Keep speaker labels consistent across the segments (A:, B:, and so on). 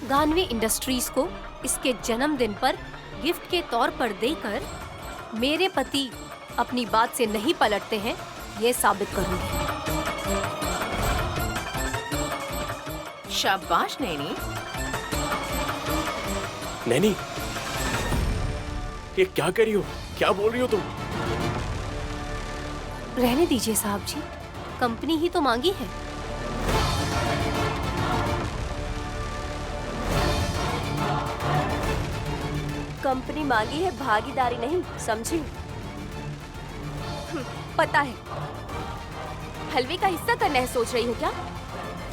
A: Ganvi industries को इसके जन्मदिन पर गिफ्ट के तौर पर देकर मेरे पति अपनी बात से नहीं पलटते हैं, ये साबित करूंगी।
B: शाबाश नैनी।
C: नैनी, ये क्या कर रही हो? क्या बोल रही हो तुम?
A: रहने दीजिए साहब जी, कंपनी ही तो मांगी है।
D: कंपनी मांगी है, भागीदारी नहीं, समझी? पता है, हलवे का हिस्सा करना है सोच रही हो क्या?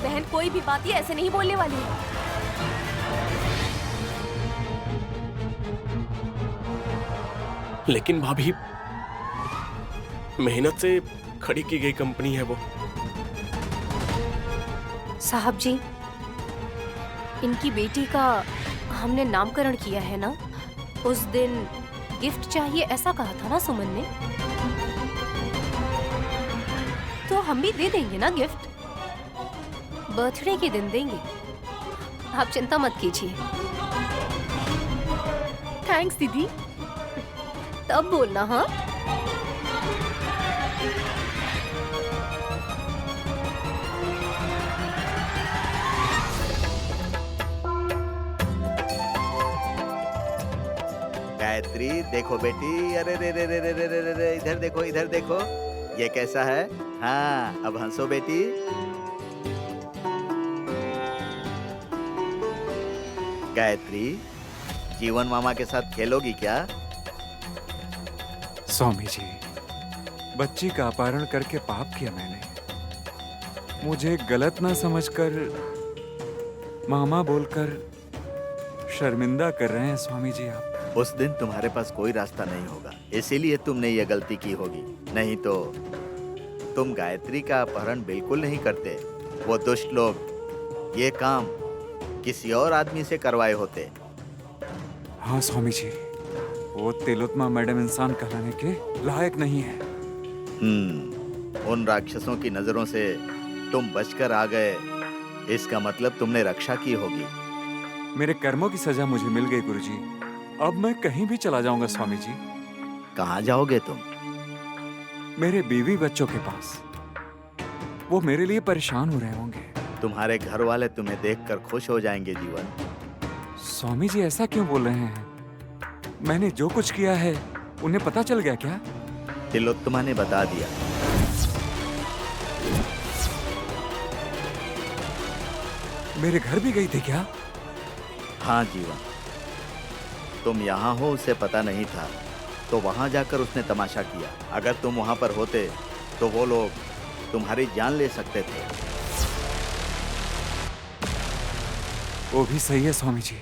D: बहन कोई भी बात ये ऐसे नहीं बोलने वाली है।
C: लेकिन भाभी, मेहनत से खड़ी की गई कंपनी है वो।
A: साहब जी, इनकी बेटी का हमने नामकरण किया है ना, उस दिन गिफ्ट चाहिए ऐसा कहा था ना सुमन ने, तो हम भी दे देंगे ना गिफ्ट। बर्थडे के दिन देंगे, आप चिंता मत कीजिए।
D: थैंक्स दीदी।
A: तब बोलना। हाँ,
E: गायत्री, देखो बेटी, अरे रे रे रे रे रे रे रे रे, इधर देखो, इधर देखो, ये कैसा है? हाँ, अब हंसो बेटी। गायत्री, जीवन मामा के साथ खेलोगी क्या?
F: स्वामी जी, बच्ची का अपहरण करके पाप किया मैंने। मुझे गलत ना समझकर मामा बोलकर शर्मिंदा कर रहे हैं स्वामी जी आप।
E: उस दिन तुम्हारे पास कोई रास्ता नहीं होगा, इसीलिए तुमने ये गलती की होगी, नहीं तो तुम गायत्री का अपहरण बिल्कुल नहीं करते। वो दुष्ट लोग ये काम किसी और आदमी से करवाए होते।
F: हाँ स्वामी जी, वो तिलोत्तमा मैडम इंसान कहलाने के लायक नहीं है।
E: उन राक्षसों की नजरों से तुम बचकर आ गए, इसका मतलब तुमने रक्षा की होगी।
F: मेरे कर्मों की सजा मुझे मिल गई गुरुजी। अब मैं कहीं भी चला जाऊंगा स्वामी जी।
E: कहाँ जाओगे तुम?
F: मेरे बीवी बच्चों के पास। वो मेरे लिए परेशान हो रहे होंगे।
E: तुम्हारे घर वाले तुम्हें देखकर खुश हो जाएंगे जीवन।
F: स्वामी जी ऐसा क्यों बोल रहे हैं? मैंने जो कुछ किया है उन्हें पता चल गया क्या?
E: तिलोत्तमा ने बता दिया।
F: मेरे घर भी गई थी क्या?
E: हाँ जीवन, तुम यहाँ हो उसे पता नहीं था, तो वहां जाकर उसने तमाशा किया। अगर तुम वहां पर होते तो वो लोग तुम्हारी जान ले सकते थे।
F: वो भी सही है स्वामी जी।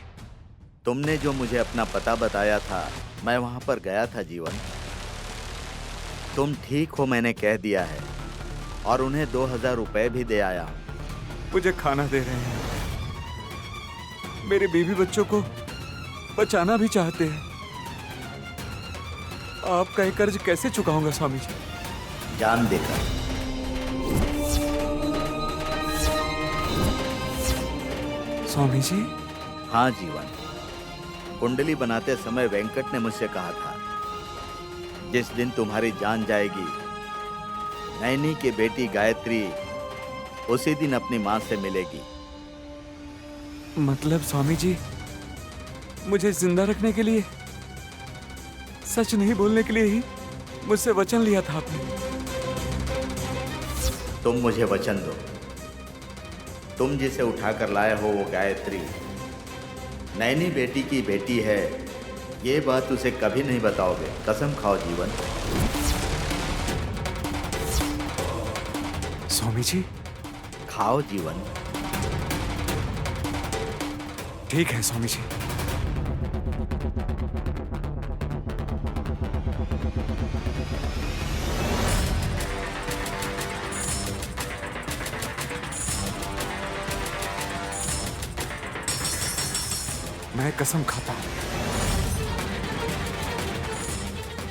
E: तुमने जो मुझे अपना पता बताया था, मैं वहां पर गया था जीवन। तुम ठीक हो मैंने कह दिया है, और उन्हें 2000 रुपए भी दे आया हूं।
F: मुझे खाना दे रहे हैं, मेरे बीवी बच्चों को बचाना भी चाहते हैं। आपका ये कर्ज कैसे चुकाऊंगा स्वामी जी?
E: जान देकर।
F: स्वामी जी?
E: हाँ जीवन, कुंडली बनाते समय वेंकट ने मुझसे कहा था, जिस दिन तुम्हारी जान जाएगी, नैनी की बेटी गायत्री उसी दिन अपनी मां से मिलेगी।
F: मतलब स्वामी जी, मुझे जिंदा रखने के लिए, सच नहीं बोलने के लिए ही मुझसे वचन लिया था आपने।
E: तुम मुझे वचन दो, तुम जिसे उठाकर लाए हो वो गायत्री नैनी बेटी की बेटी है, ये बात उसे कभी नहीं बताओगे। कसम खाओ जीवन।
F: स्वामी जी?
E: खाओ जीवन।
F: ठीक है स्वामी जी। मैं कसम खाता हूं,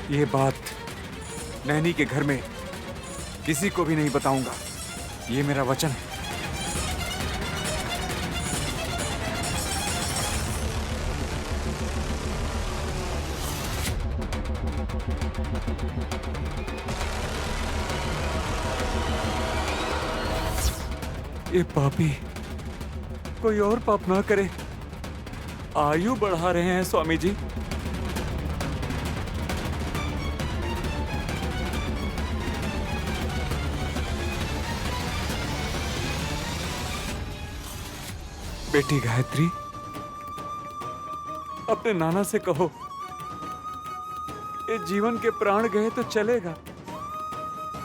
F: ये बात नैनी के घर में किसी को भी नहीं बताऊंगा। ये मेरा वचन है। ये पापी कोई और पाप ना करे। आयु बढ़ा रहे हैं स्वामी जी। बेटी गायत्री, अपने नाना से कहो, ये जीवन के प्राण गए तो चलेगा,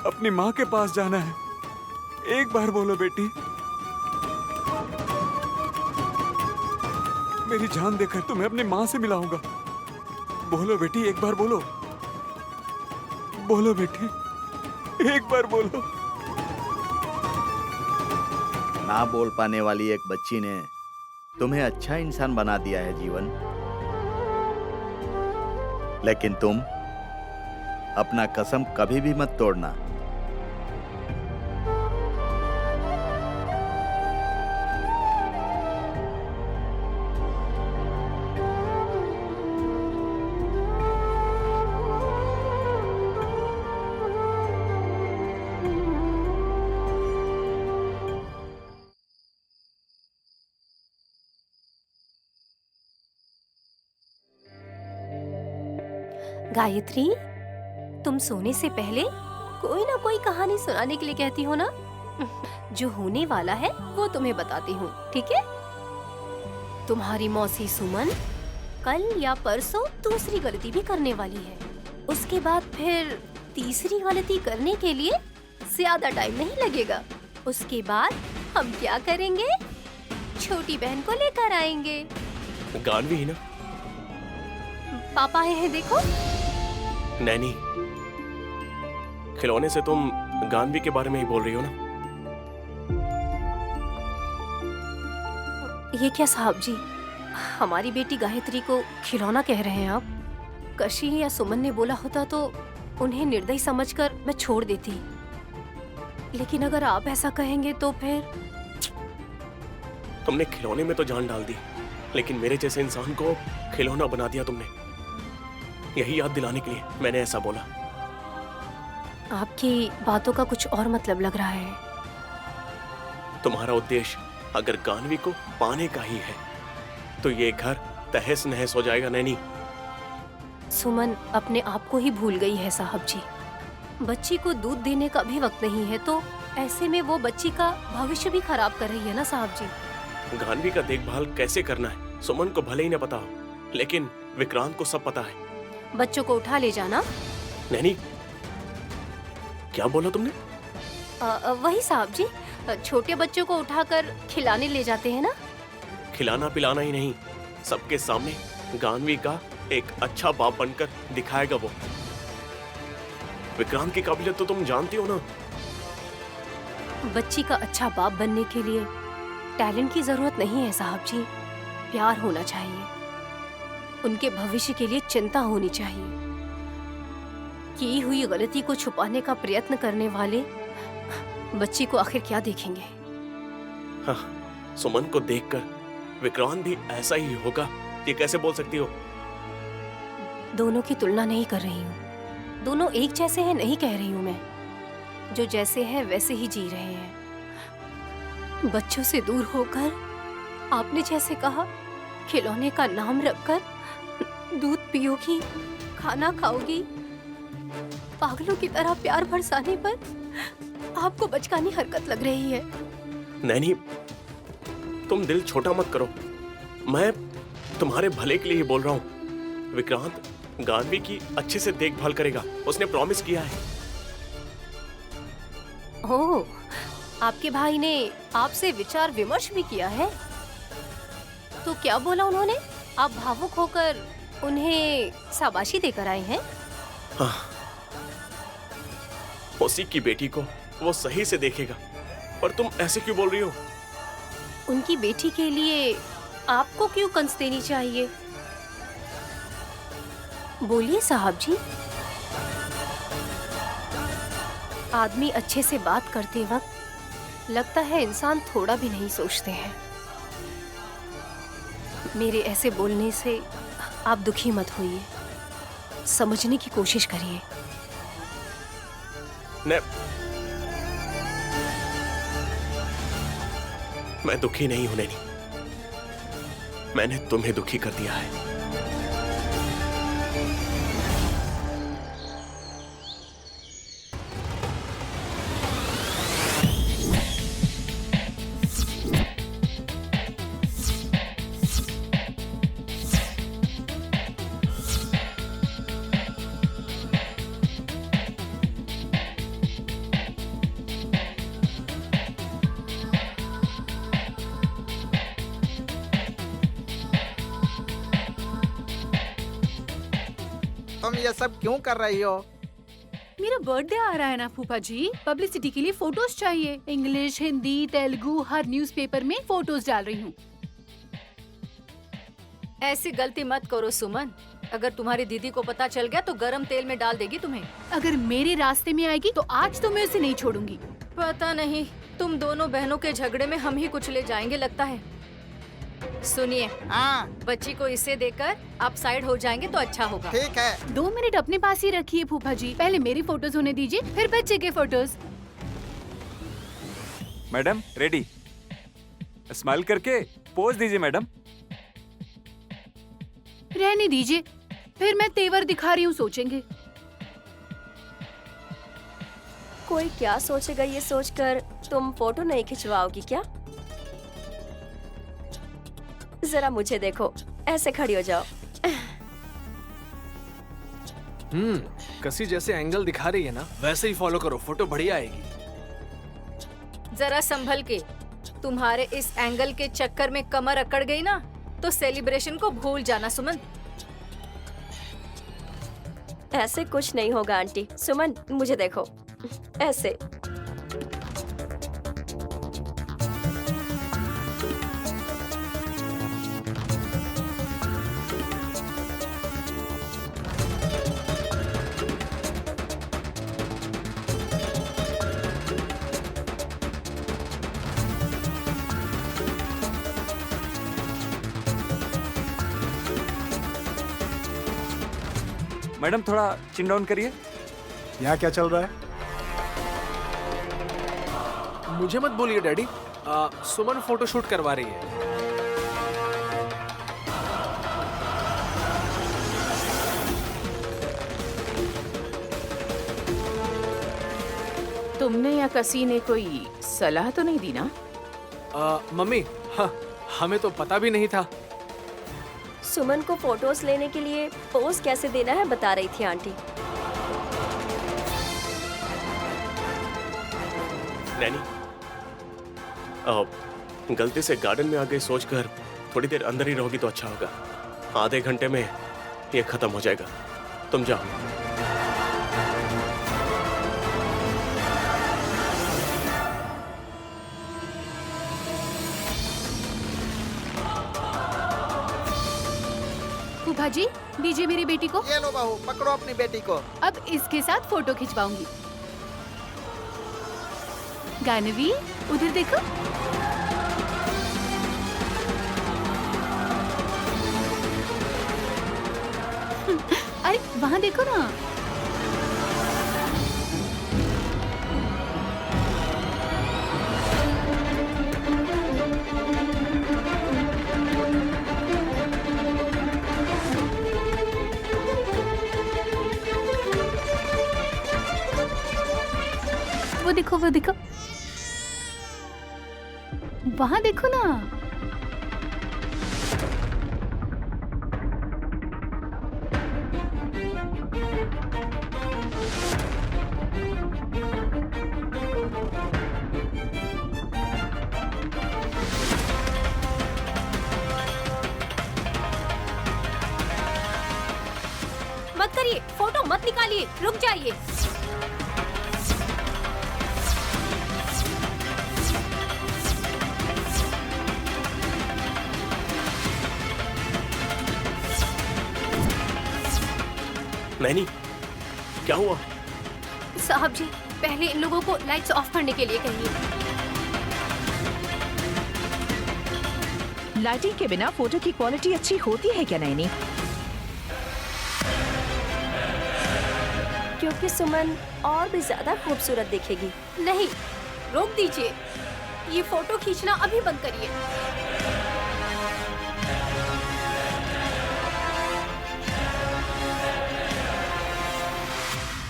F: अपनी माँ के पास जाना है। एक बार बोलो बेटी। मेरी जान देकर तुम्हें अपनी माँ से मिलाऊंगा। बोलो बेटी, एक बार बोलो। बोलो बेटी, एक बार बोलो।
E: ना बोल पाने वाली एक बच्ची ने तुम्हें अच्छा इंसान बना दिया है जीवन, लेकिन तुम अपना कसम कभी भी मत तोड़ना।
A: गायत्री, तुम सोने से पहले कोई ना कोई कहानी सुनाने के लिए कहती हो ना। जो होने वाला है वो तुम्हें बताती हूँ, ठीक है? तुम्हारी मौसी सुमन कल या परसों दूसरी गलती भी करने वाली है। उसके बाद फिर तीसरी गलती करने के लिए ज्यादा टाइम नहीं लगेगा। उसके बाद हम क्या करेंगे? छोटी बहन को लेकर आएंगे।
C: गानवी ही ना?
A: पापा आए हैं, देखो।
C: नैनी, खिलौने से तुम गानवी के बारे में ही बोल रही हो ना?
A: ये क्या साहब जी, हमारी बेटी गायत्री को खिलौना कह रहे हैं आप? कशी या सुमन ने बोला होता तो उन्हें निर्दयी समझकर मैं छोड़ देती, लेकिन अगर आप ऐसा कहेंगे तो फिर।
C: तुमने खिलौने में तो जान डाल दी, लेकिन मेरे जैसे इंसान को खिलौना बना दिया तुमने। यही याद दिलाने के लिए मैंने ऐसा बोला।
A: आपकी बातों का कुछ और मतलब लग रहा है।
C: तुम्हारा उद्देश्य अगर गानवी को पाने का ही है तो ये घर तहस नहस हो जाएगा नैनी।
A: सुमन अपने आप को ही भूल गई है साहब जी। बच्ची को दूध देने का भी वक्त नहीं है, तो ऐसे में वो बच्ची का भविष्य भी खराब कर रही है ना साहब जी।
C: गानवी का देखभाल कैसे करना है सुमन को भले ही न पता हो, लेकिन विक्रांत को सब पता है।
A: बच्चों को उठा ले जाना।
C: नैनी, क्या बोला तुमने?
A: वही साहब जी, छोटे बच्चों को उठाकर खिलाने ले जाते हैं ना।
C: खिलाना पिलाना ही नहीं, सबके सामने गानवी का एक अच्छा बाप बनकर दिखाएगा वो। विक्रांत की काबिलियत तो तुम जानती हो ना।
A: बच्ची का अच्छा बाप बनने के लिए टैलेंट की जरूरत नहीं है साहब जी, प्यार होना चाहिए। उनके भविष्य के लिए चिंता होनी चाहिए। की हुई गलती को छुपाने का प्रयत्न करने वाले बच्ची को आखिर क्या देखेंगे?
C: हाँ, सुमन को देखकर विक्रांत भी ऐसा ही होगा। ये कैसे बोल सकती हो?
A: दोनों की तुलना नहीं कर रही हूँ। दोनों एक जैसे हैं नहीं कह रही हूँ मैं। जो जैसे हैं वैसे ही जी रहे हैं। बच्चों से दूर होकर, आपने जैसे कहा, खिलौने का नाम रखकर दूध पियोगी, खाना खाओगी। पागलों की तरह प्यार बरसाने पर आपको बचकानी हरकत लग रही है।
C: नैनी, तुम दिल छोटा मत करो। मैं तुम्हारे भले के लिए ही बोल रहा हूँ। विक्रांत गानवी की अच्छे से देखभाल करेगा, उसने प्रॉमिस किया है।
A: ओह, आपके भाई ने आपसे विचार विमर्श भी किया है? तो क्या बोला उन्होंने? आप भावुक होकर उन्हें शाबाशी देकर आए हैं?
C: हाँ, उसी की बेटी को वो सही से देखेगा। पर तुम ऐसे क्यों बोल रही हो?
A: उनकी बेटी के लिए आपको क्यों कंस देनी चाहिए? बोलिए साहब जी। आदमी अच्छे से बात करते वक्त लगता है इंसान थोड़ा भी नहीं सोचते हैं। मेरे ऐसे बोलने से आप दुखी मत होइए, समझने की कोशिश करिए।
C: मैं दुखी नहीं हूं नैनी, मैंने तुम्हें दुखी कर दिया है।
E: तुम ये सब क्यों कर रही हो?
B: मेरा बर्थडे आ रहा है ना फूफा जी, पब्लिसिटी के लिए फोटोज चाहिए। इंग्लिश, हिंदी, तेलुगु, हर न्यूज़पेपर में फोटोज डाल रही हूँ।
G: ऐसी गलती मत करो सुमन, अगर तुम्हारी दीदी को पता चल गया तो गरम तेल में डाल देगी तुम्हें।
B: अगर मेरे रास्ते में आएगी तो आज तो मैं उसे नहीं छोड़ूंगी।
G: पता नहीं, तुम दोनों बहनों के झगड़े में हम ही कुछ ले जाएंगे लगता है। सुनिए,
E: हाँ
G: बच्ची को इसे देकर आप साइड हो जाएंगे तो अच्छा होगा।
E: ठीक है।
B: 2 मिनट अपने पास ही रखिए फूफा जी, पहले मेरी फोटोज होने दीजिए, फिर बच्चे के फोटोज।
F: मैडम रेडी, स्माइल करके पोज दीजिए मैडम।
B: रहने दीजिए, फिर मैं तेवर दिखा रही हूँ सोचेंगे।
D: कोई क्या सोचेगा ये सोचकर तुम फोटो नहीं खिंचवाओगी क्या? जरा मुझे देखो, ऐसे खड़ी हो जाओ।
H: कसी जैसे एंगल दिखा रही है ना, वैसे ही फॉलो करो, फोटो बढ़िया आएगी।
G: जरा संभल के, तुम्हारे इस एंगल के चक्कर में कमर अकड़ गई ना तो सेलिब्रेशन को भूल जाना सुमन।
D: ऐसे कुछ नहीं होगा आंटी। सुमन मुझे देखो, ऐसे।
F: मैडम थोड़ा चिन डाउन करिए।
I: यहाँ क्या चल रहा है?
H: मुझे मत बोलिए डैडी, सुमन फोटो शूट करवा रही है।
J: तुमने या कसी ने कोई सलाह तो नहीं दी ना?
H: मम्मी, हाँ, हमें तो पता भी नहीं था।
D: सुमन को फोटोज लेने के लिए पोज कैसे देना है बता रही थी आंटी।
C: नैनी, गलती से गार्डन में आ गई सोचकर थोड़ी देर अंदर ही रहोगी तो अच्छा होगा। आधे घंटे में ये खत्म हो जाएगा, तुम जाओ।
B: फूफा जी दीजिए मेरी बेटी को।
E: ये लो बहू, पकड़ो अपनी बेटी को।
B: अब इसके साथ फोटो खिंचवाऊंगी। गानवी उधर देखो। अरे वहाँ देखो ना। वो देखो, वो देखो, वहाँ देखो ना।
A: मत करिए, फोटो मत निकालिए, रुक जाइए।
C: नैनी, क्या हुआ?
A: साहब जी, पहले इन लोगों को लाइट्स ऑफ करने के लिए कहिए।
J: लाइटिंग के बिना फोटो की क्वालिटी अच्छी होती है क्या नैनी?
D: क्योंकि सुमन और भी ज्यादा खूबसूरत दिखेगी।
A: नहीं, रोक दीजिए। ये फोटो खींचना अभी बंद करिए।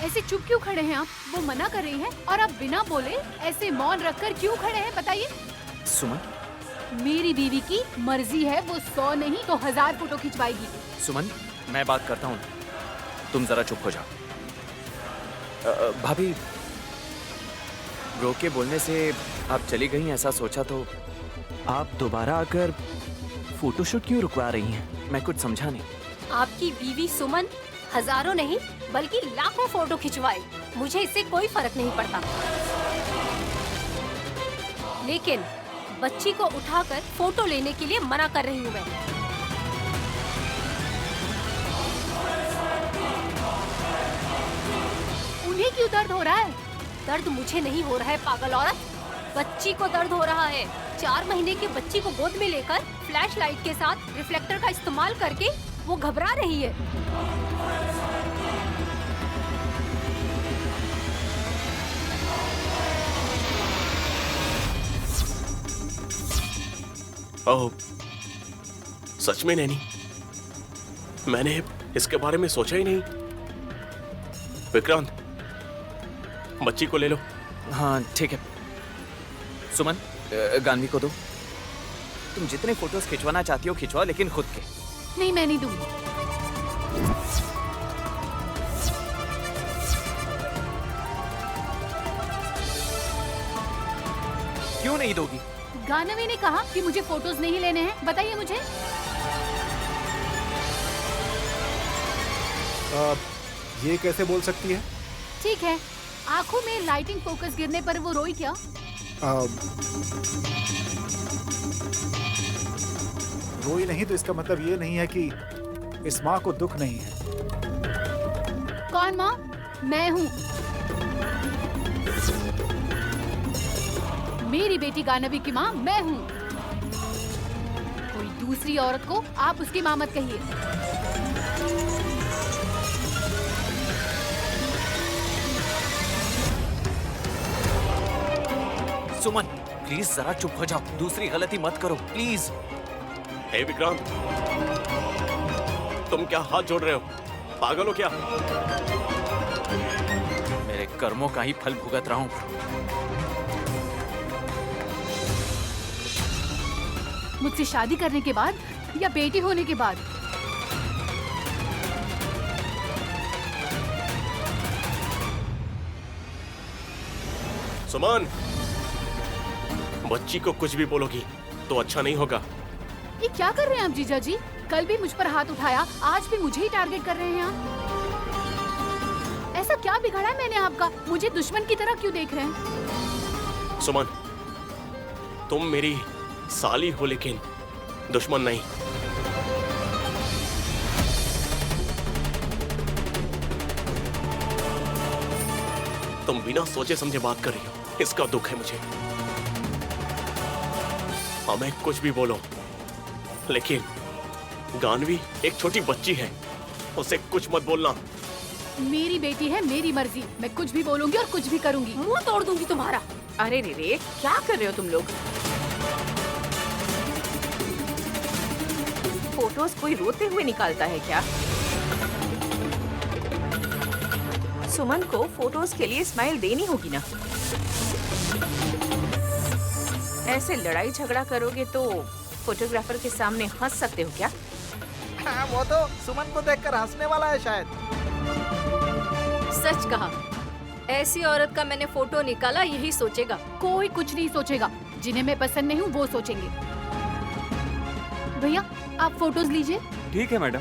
B: ऐसे चुप क्यों खड़े हैं आप? वो मना कर रही है और आप बिना बोले ऐसे मौन रखकर क्यों खड़े हैं बताइए?
K: सुमन,
B: मेरी बीवी की मर्जी है, वो 100 नहीं तो 1000 फोटो खिंचवाएगी।
K: सुमन, मैं बात करता हूँ, तुम जरा चुप हो जाओ। भाभी, रोक के बोलने से आप चली गई ऐसा सोचा तो आप दोबारा आकर फोटोशूट क्यों रुकवा रही हैं? मैं कुछ समझा नहीं।
A: आपकी बीवी सुमन हजारों नहीं बल्कि लाखों फोटो खिंचवाए, मुझे इससे कोई फर्क नहीं पड़ता, लेकिन बच्ची को उठाकर फोटो लेने के लिए मना कर रही हूँ मैं।
B: उन्हें क्यों दर्द हो रहा है?
A: दर्द मुझे नहीं हो रहा है पागल औरत, बच्ची को दर्द हो रहा है। 4 महीने की बच्ची को गोद में लेकर फ्लैश लाइट के साथ रिफ्लेक्टर का इस्तेमाल करके वो घबरा रही है।
C: ओह, सच में नैनी, मैंने इसके बारे में सोचा ही नहीं। विक्रांत, बच्ची को ले लो।
K: हाँ ठीक है। सुमन, गांधी को दो। तुम जितने फोटोज खिंचवाना चाहती हो खिंचवाओ, लेकिन खुद के।
B: नहीं, मैं नहीं दूंगी।
K: क्यों नहीं दोगी?
B: गानवी ने कहा कि मुझे फोटोज नहीं लेने हैं, बताइए मुझे।
I: ये कैसे बोल सकती है?
B: ठीक है, आंखों में लाइटिंग फोकस गिरने पर वो रोई क्या?
I: रोई नहीं तो इसका मतलब ये नहीं है कि इस माँ को दुख नहीं है।
B: कौन माँ? मैं हूँ। मेरी बेटी गानवी की माँ मैं हूँ। कोई दूसरी औरत को आप उसकी माँ मत कहिए।
K: सुमन, प्लीज जरा चुप हो जाओ, दूसरी गलती मत करो प्लीज।
C: हे विक्रांत, तुम क्या हाथ जोड़ रहे हो? पागल हो क्या?
K: मेरे कर्मों का ही फल भुगत रहा हूँ।
B: मुझसे शादी करने के बाद या बेटी होने के बाद?
C: सुमन, बच्ची को कुछ भी बोलोगी तो अच्छा नहीं होगा।
B: ये क्या कर रहे हैं आप जीजा जी? कल भी मुझ पर हाथ उठाया, आज भी मुझे ही टारगेट कर रहे हैं आप। ऐसा क्या बिगाड़ा है मैंने आपका? मुझे दुश्मन की तरह क्यों देख रहे हैं?
C: सुमन, तुम मेरी साली हो लेकिन दुश्मन नहीं। तुम बिना सोचे समझे बात कर रही हो, इसका दुख है मुझे। हमें कुछ भी बोलो, लेकिन गानवी एक छोटी बच्ची है, उसे कुछ मत बोलना।
B: मेरी बेटी है, मेरी मर्जी, मैं कुछ भी बोलूंगी और कुछ भी करूंगी।
A: मुंह तोड़ दूंगी तुम्हारा।
J: अरे रे रे, क्या कर रहे हो तुम लोग? फोटोज कोई रोते हुए निकालता है क्या? सुमन को फोटोज के लिए स्माइल देनी होगी ना। ऐसे लड़ाई झगड़ा करोगे तो फोटोग्राफर के सामने हंस सकते हो क्या?
L: हाँ, वो तो सुमन को देखकर हंसने वाला है शायद।
G: सच कहा, ऐसी औरत का मैंने फोटो निकाला यही सोचेगा।
B: कोई कुछ नहीं सोचेगा, जिन्हें मैं पसंद नहीं हूँ वो सोचेंगे। भैया आप फोटोज लीजिए।
F: ठीक है मैडम।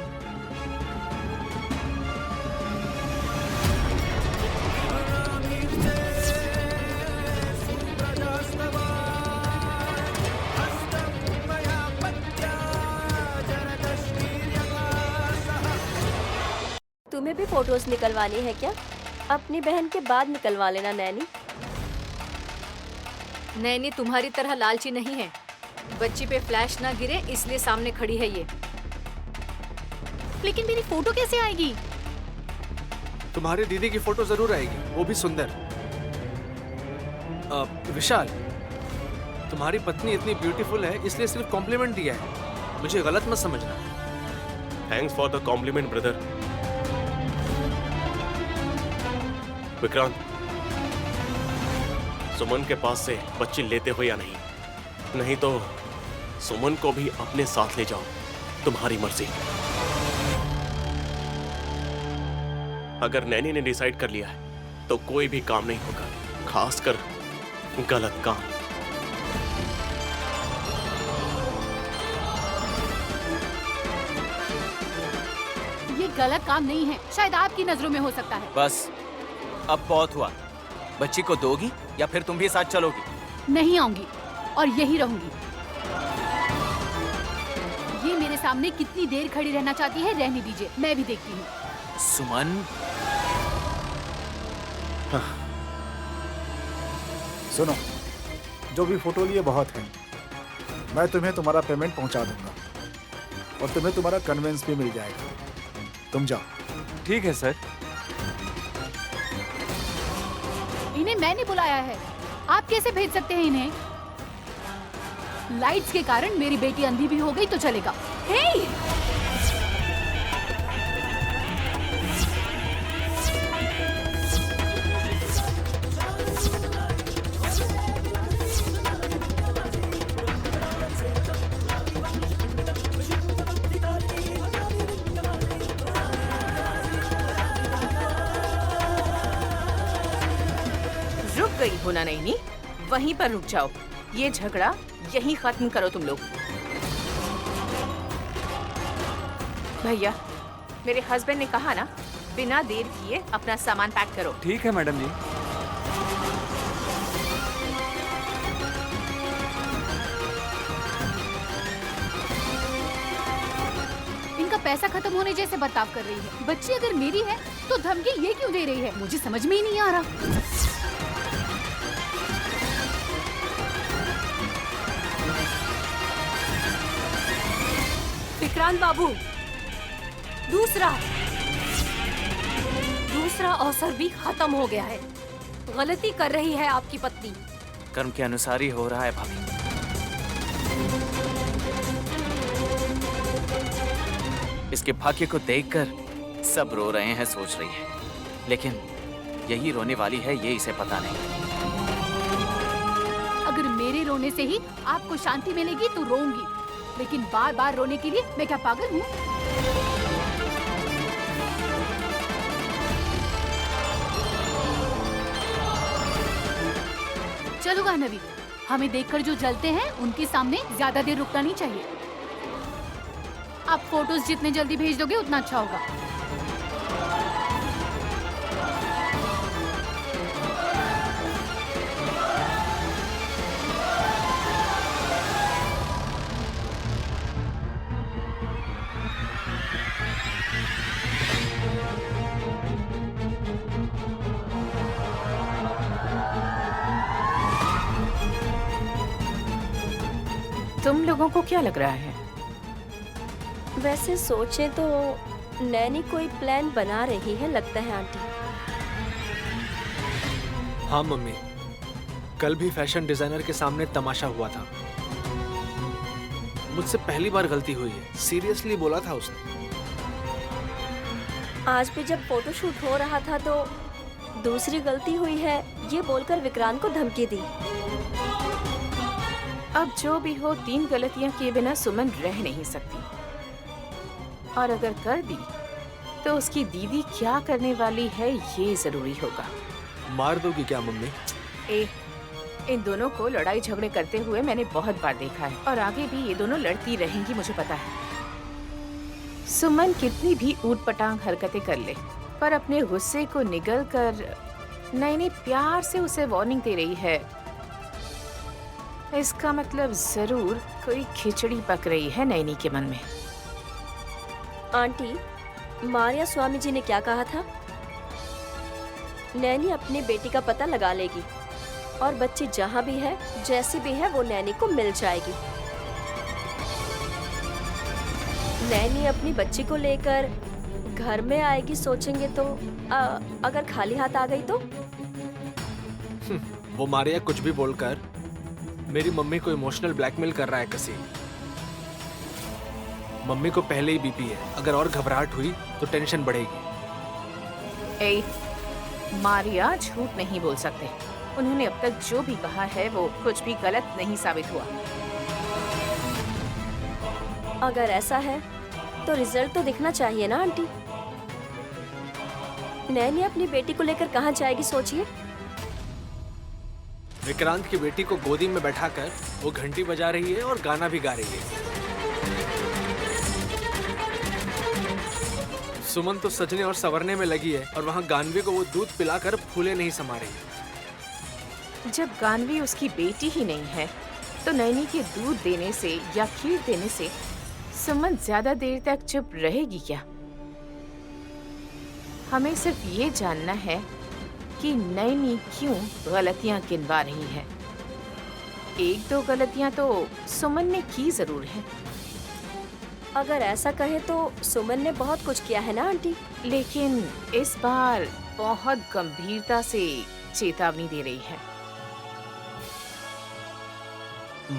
D: तुम्हें भी फोटोज निकलवानी है क्या? अपनी बहन के बाद निकलवा लेना नैनी।
G: नैनी तुम्हारी तरह लालची नहीं है। बच्ची पे फ्लैश ना गिरे इसलिए सामने खड़ी है ये।
B: लेकिन मेरी फोटो कैसे आएगी?
H: तुम्हारी दीदी की फोटो जरूर आएगी, वो भी सुंदर। विशाल, तुम्हारी पत्नी इतनी ब्यूटीफुल है इसलिए सिर्फ कॉम्प्लीमेंट दिया है, मुझे गलत मत समझना।
C: Thanks for the compliment brother. Vikrant, Suman के पास से बच्ची लेते हो या नहीं? नहीं तो सुमन को भी अपने साथ ले जाओ, तुम्हारी मर्जी। अगर नैनी ने डिसाइड कर लिया है तो कोई भी काम नहीं होगा, खासकर गलत काम।
B: ये गलत काम नहीं है, शायद आपकी नजरों में हो सकता है।
K: बस अब बहुत हुआ। बच्ची को दोगी या फिर तुम भी साथ चलोगी?
B: नहीं आऊंगी और यही रहूंगी। ये मेरे सामने कितनी देर खड़ी रहना चाहती है, रहने दीजिए, मैं भी देखती हूँ।
K: सुमन,
I: सुनो, जो भी फोटो लिए बहुत है, मैं तुम्हें तुम्हारा पेमेंट पहुंचा दूंगा और तुम्हें तुम्हारा कन्वेंस भी मिल जाएगा। तुम जाओ।
F: ठीक है सर।
B: इन्हें मैंने बुलाया है, आप कैसे भेज सकते हैं इन्हें? लाइट्स के कारण मेरी बेटी अंधी भी हो गई तो चलेगा।
D: हे!
J: रुक गई हो ना नैनी, वहीं पर रुक जाओ। ये झगड़ा यहीं खत्म करो तुम लोग। भैया, मेरे हस्बैंड ने कहा ना, बिना देर किए अपना सामान पैक करो।
F: ठीक है मैडम जी।
B: इनका पैसा खत्म होने जैसे बर्ताव कर रही है। बच्ची अगर मेरी है तो धमकी ये क्यों दे रही है, मुझे समझ में ही नहीं आ रहा।
A: विक्रांत बाबू, दूसरा अवसर भी खत्म हो गया है। गलती कर रही है आपकी पत्नी।
K: कर्म के अनुसार ही हो रहा है भाभी। इसके भाग्य को देखकर सब रो रहे हैं, सोच रही है, लेकिन यही रोने वाली है, ये इसे पता नहीं।
B: अगर मेरे रोने से ही आपको शांति मिलेगी तो रोऊंगी, लेकिन बार बार रोने के लिए मैं क्या पागल हूँ? चलो गानवी, हमें देखकर जो जलते हैं उनके सामने ज्यादा देर रुकना नहीं चाहिए। आप फोटोज जितने जल्दी भेज दोगे उतना अच्छा होगा।
J: तुम लोगों को क्या लग रहा है?
D: वैसे सोचे तो नैनी कोई प्लान बना रही है, लगता है आंटी।
H: हाँ मम्मी, कल भी फैशन डिजाइनर के सामने तमाशा हुआ था। मुझसे पहली बार गलती हुई है, सीरियसली बोला था उसने।
D: आज भी जब फोटोशूट हो रहा था तो दूसरी गलती हुई है ये बोलकर विक्रांत को धमकी दी।
J: अब जो भी हो, 3 गलतियां किए बिना सुमन रह नहीं सकती, और अगर कर दी तो उसकी दीदी क्या करने वाली है ये जरूरी होगा।
H: मार दोगी क्या मम्मी?
J: इन दोनों को लड़ाई झगड़े करते हुए मैंने बहुत बार देखा है, और आगे भी ये दोनों लड़ती रहेंगी, मुझे पता है। सुमन कितनी भी ऊटपटांग हरकतें कर ले, पर अपने गुस्से को निगल कर नैनी प्यार से उसे वार्निंग दे रही है। इसका मतलब जरूर कोई खिचड़ी पक रही है नैनी के मन में।
D: आंटी, मारिया स्वामी जी ने क्या कहा था? नैनी अपनी बेटी का पता लगा लेगी और बच्ची जहाँ भी है, जैसी भी है, वो नैनी को मिल जाएगी। नैनी अपनी बच्ची को लेकर घर में आएगी सोचेंगे तो अगर खाली हाथ आ गई तो?
H: वो मारिया कुछ भी बोलकर मेरी मम्मी को इमोशनल ब्लैकमेल कर रहा है कसी। मम्मी को पहले ही बीपी है, अगर और घबराहट हुई तो टेंशन बढ़ेगी।
J: ए, मारिया झूठ नहीं बोल सकते। उन्होंने अब तक जो भी कहा है वो कुछ भी गलत नहीं साबित हुआ।
D: अगर ऐसा है तो रिजल्ट तो दिखना चाहिए ना आंटी। नैनी अपनी बेटी को लेकर कहाँ जाएगी सोचिए।
H: विक्रांत की बेटी को गोदी में बैठाकर वो घंटी बजा रही है और गाना भी गा रही है। सुमन तो सजने और संवरने में लगी है और वहाँ गानवी को वो दूध पिलाकर फूले नहीं समा रही है।
J: जब गानवी उसकी बेटी ही नहीं है तो नैनी के दूध देने से या खीर देने से सुमन ज्यादा देर तक चुप रहेगी क्या? हमें सिर्फ ये जानना है कि नैनी क्यों गलतियां गिनवा रही है। एक दो गलतियां तो सुमन ने की जरूर है।
D: अगर ऐसा कहे तो सुमन ने बहुत कुछ किया है ना आंटी।
J: लेकिन इस बार बहुत गंभीरता से चेतावनी दे रही है।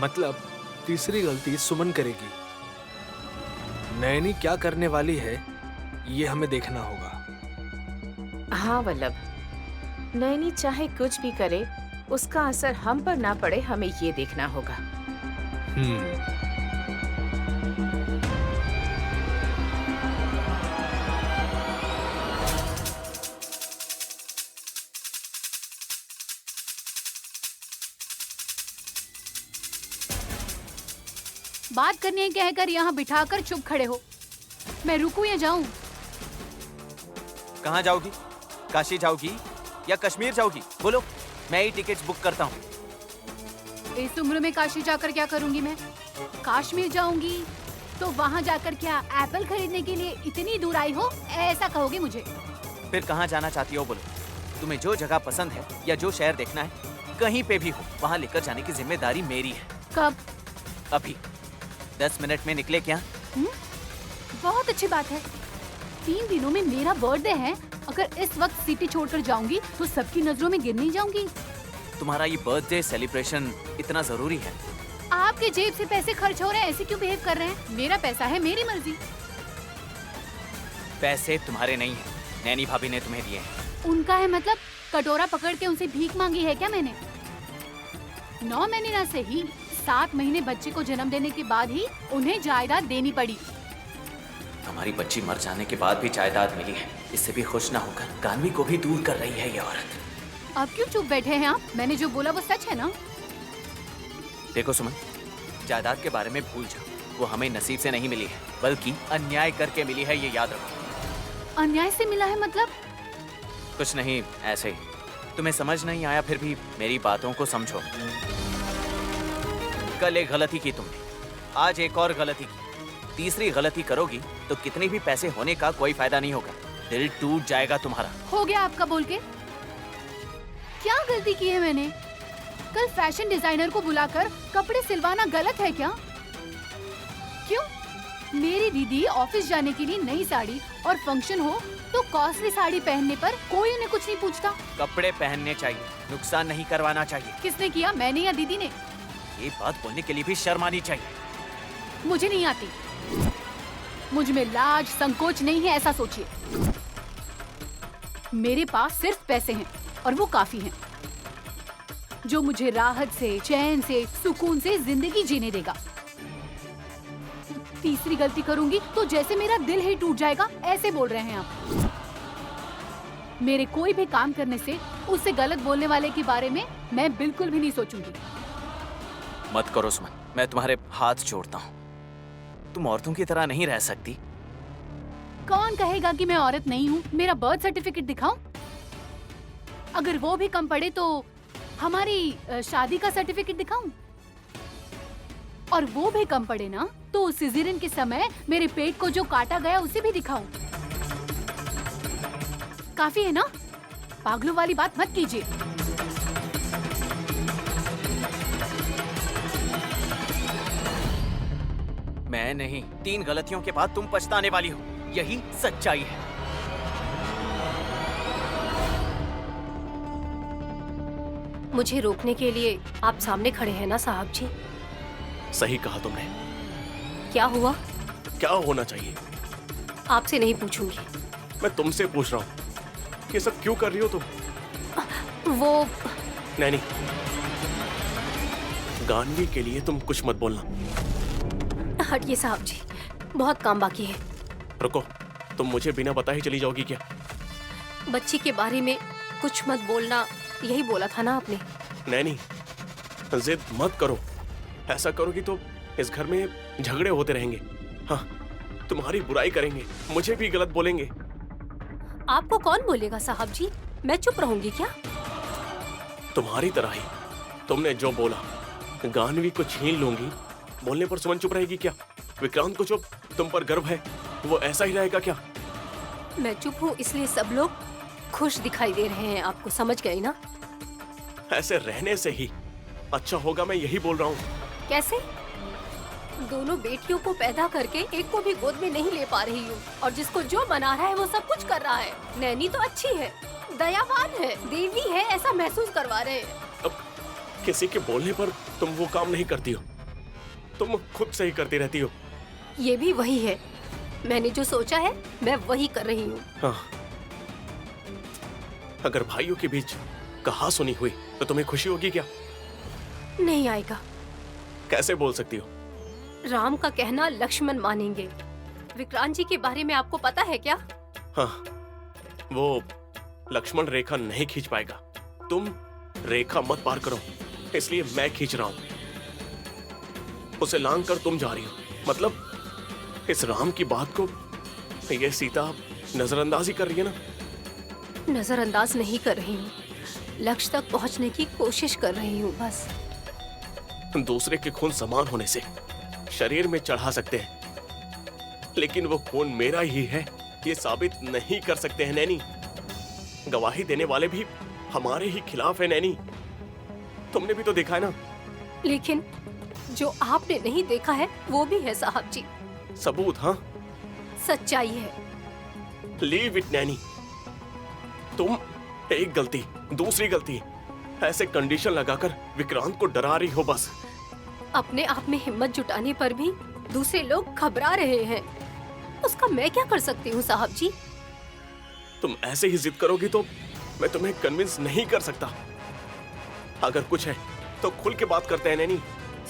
H: मतलब तीसरी गलती सुमन करेगी। नैनी क्या करने वाली है ये हमें देखना होगा।
J: हाँ वल्लभ, नैनी चाहे कुछ भी करे उसका असर हम पर ना पड़े, हमें ये देखना होगा।
B: बात करनी है कहकर यहाँ बिठाकर चुप खड़े हो। मैं रुकूं या जाऊं?
K: कहाँ जाओगी? काशी जाओगी या कश्मीर जाओगी? बोलो, मैं ही टिकट्स बुक करता हूँ।
B: इस उम्र में काशी जाकर क्या करूंगी मैं? कश्मीर जाऊंगी तो वहाँ जाकर क्या एप्पल खरीदने के लिए इतनी दूर आई हो, ऐसा कहोगे मुझे?
K: फिर कहाँ जाना चाहती हो बोलो। तुम्हें जो जगह पसंद है या जो शहर देखना है, कहीं पे भी हो, वहाँ लेकर जाने की जिम्मेदारी मेरी है।
B: कब?
K: अभी 10 मिनट में निकले क्या?
B: बहुत अच्छी बात है। 3 दिनों में मेरा बर्थडे है। अगर इस वक्त सिटी छोड़कर जाऊंगी तो सबकी नजरों में गिर नहीं जाऊंगी।
K: तुम्हारा ये बर्थडे सेलिब्रेशन इतना जरूरी है?
B: आपके जेब से पैसे खर्च हो रहे हैं, ऐसे क्यों बिहेव कर रहे हैं? मेरा पैसा है, मेरी मर्जी।
K: पैसे तुम्हारे नहीं है, नैनी भाभी ने तुम्हें दिए हैं।
B: उनका है मतलब? कटोरा पकड़ के उनसे भीख मांगी है क्या मैंने? 9 महीने ना सही, 7 महीने बच्चे को जन्म देने के बाद ही उन्हें जायदाद देनी पड़ी।
K: हमारी बच्ची मर जाने के बाद भी जायदाद मिली है, इससे भी खुश ना होकर गानवी को भी दूर कर रही है ये औरत।
B: अब क्यों चुप बैठे हैं आप? मैंने जो बोला वो सच है ना?
K: देखो सुमन, जायदाद के बारे में भूल जाओ, वो हमें नसीब से नहीं मिली है, बल्कि अन्याय करके मिली है, ये याद रखो।
B: अन्याय से मिला है मतलब?
K: कुछ नहीं, ऐसे ही। तुम्हें समझ नहीं आया फिर भी मेरी बातों को समझो। कल एक गलती की तुमने, आज एक और गलती की, तीसरी गलती करोगी तो कितने भी पैसे होने का कोई फायदा नहीं होगा, दिल टूट जाएगा तुम्हारा।
B: हो गया आपका बोल के? क्या गलती की है मैंने? कल फैशन डिजाइनर को बुलाकर कपड़े सिलवाना गलत है क्या? क्यों? मेरी दीदी ऑफिस जाने के लिए नई साड़ी और फंक्शन हो तो कॉस्टली साड़ी पहनने पर कोई उन्हें कुछ नहीं पूछता।
K: कपड़े पहनने चाहिए, नुकसान नहीं करवाना चाहिए।
B: किसने किया? मैंने या दीदी ने?
K: ये बात बोलने के लिए भी शर्म आनी चाहिए।
B: मुझे नहीं आती। मुझ में लाज संकोच नहीं है, ऐसा सोचिए। मेरे पास सिर्फ पैसे हैं और वो काफी हैं, जो मुझे राहत से, चैन से, सुकून से जिंदगी जीने देगा। तीसरी गलती करूंगी तो जैसे मेरा दिल ही टूट जाएगा, ऐसे बोल रहे हैं आप। मेरे कोई भी काम करने से उससे गलत बोलने वाले के बारे में मैं बिल्कुल भी नहीं सोचूंगी।
K: मत करो सुमन, मैं तुम्हारे हाथ जोड़ता हूँ। तुम औरतों की तरह नहीं रह सकती।
B: कौन कहेगा कि मैं औरत नहीं हूँ? मेरा बर्थ सर्टिफिकेट दिखाऊं? अगर वो भी कम पड़े तो हमारी शादी का सर्टिफिकेट दिखाऊं? और वो भी कम पड़े ना तो सिजेरियन के समय मेरे पेट को जो काटा गया उसे भी दिखाऊं? काफी है ना? पागलों वाली बात मत कीजिए।
K: मैं नहीं, 3 गलतियों के बाद तुम पछताने वाली हो, यही सच्चाई है।
A: मुझे रोकने के लिए आप सामने खड़े हैं ना साहब जी?
C: सही कहा तुमने।
A: क्या हुआ?
C: क्या होना चाहिए?
A: आपसे नहीं पूछूंगी।
C: मैं तुमसे पूछ रहा हूँ, ये सब क्यों कर रही हो तुम?
A: वो
C: नैनी, गानवी के लिए तुम कुछ मत बोलना।
A: हटिए साहब जी, बहुत काम बाकी है।
C: रुको, तुम मुझे बिना बताए चली जाओगी क्या?
A: बच्ची के बारे में कुछ मत बोलना, यही बोला था ना आपने?
C: नैनी, जिद मत करो। ऐसा करोगी तो इस घर में झगड़े होते रहेंगे। हाँ, तुम्हारी बुराई करेंगे, मुझे भी गलत बोलेंगे।
A: आपको कौन बोलेगा साहब जी? मैं चुप रहूंगी क्या?
C: तुम्हारी तरह ही तुमने जो बोला, गानवी को छीन लूंगी, बोलने पर सुमन चुप रहेगी क्या? विक्रांत को जो तुम पर गर्व है, वो ऐसा ही रहेगा क्या?
A: मैं चुप हूँ इसलिए सब लोग खुश दिखाई दे रहे हैं आपको, समझ गए ना?
C: ऐसे रहने से ही अच्छा होगा, मैं यही बोल रहा हूँ।
A: कैसे? दोनों बेटियों को पैदा करके एक को भी गोद में नहीं ले पा रही हूँ, और जिसको जो बना रहा है वो सब कुछ कर रहा है। नैनी तो अच्छी है, दयावान है, देवी है, ऐसा महसूस करवा रहे हैं।
C: अब किसी के बोलने पर तुम वो काम नहीं करती हो, तुम खुद से ही करती रहती हो।
A: ये भी वही है, मैंने जो सोचा है मैं वही कर रही हूँ।
C: हाँ, अगर भाइयों के बीच कहा सुनी हुई तो तुम्हें खुशी होगी क्या?
A: नहीं आएगा।
C: कैसे बोल सकती हो?
A: राम का कहना लक्ष्मण मानेंगे। विक्रांत जी के बारे में आपको पता है क्या?
C: हाँ, वो लक्ष्मण रेखा नहीं खींच पाएगा। तुम रेखा मत पार करो, इसलिए मैं खींच रहा हूं। उसे लांग कर तुम जा रही हो, मतलब इस राम की बात को ये सीता नजरअंदाज ही कर रही है ना?
A: नजरअंदाज नहीं कर रही हूँ, लक्ष्य तक पहुँचने की कोशिश कर रही हूँ बस।
C: दूसरे के खून समान होने से शरीर में चढ़ा सकते हैं, लेकिन वो खून मेरा ही है ये साबित नहीं कर सकते हैं नैनी। गवाही देने वाले भी हमारे ही खिलाफ है नैनी, तुमने भी तो देखा है ना।
A: लेकिन जो आपने नहीं देखा है वो भी है साहब जी।
C: सबूत? हाँ,
A: सच्चाई है।
C: Leave it Naini. तुम एक गलती दूसरी गलती ऐसे कंडीशन लगाकर विक्रांत को डरा रही हो बस।
A: अपने आप में हिम्मत जुटाने पर भी दूसरे लोग घबरा रहे हैं, उसका मैं क्या कर सकती हूँ साहब जी?
C: तुम ऐसे ही जिद करोगी तो मैं तुम्हें कन्विंस नहीं कर सकता। अगर कुछ है तो खुल के बात करते हैं नैनी।